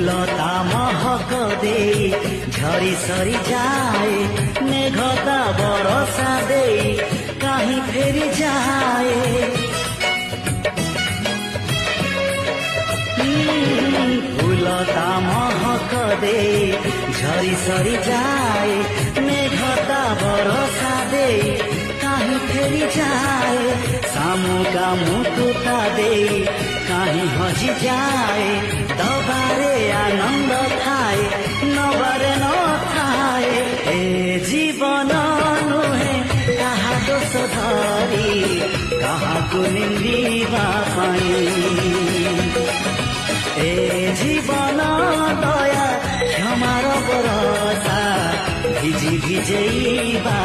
ফুলতা মহক দেই ঝরি সরি যায়, মেঘতা বরষা দেই কাহি ফেরি যায়। ফুলতা মহক দেই ঝরি সরি যায়, মেঘতা বরষা দেই কাহি ফেরি যায়। শামুকা মুকুতা দেই কাহি হজি যায়, দবারে আনন্দ ঠাই নবারে নথায়। এ জীবন নুহে কাহা দোষ ধরি কাহাকু নিন্দিবা পাই। এ জীবন দয়া ক্ষমার বরষা ভিজি ভিজেইবা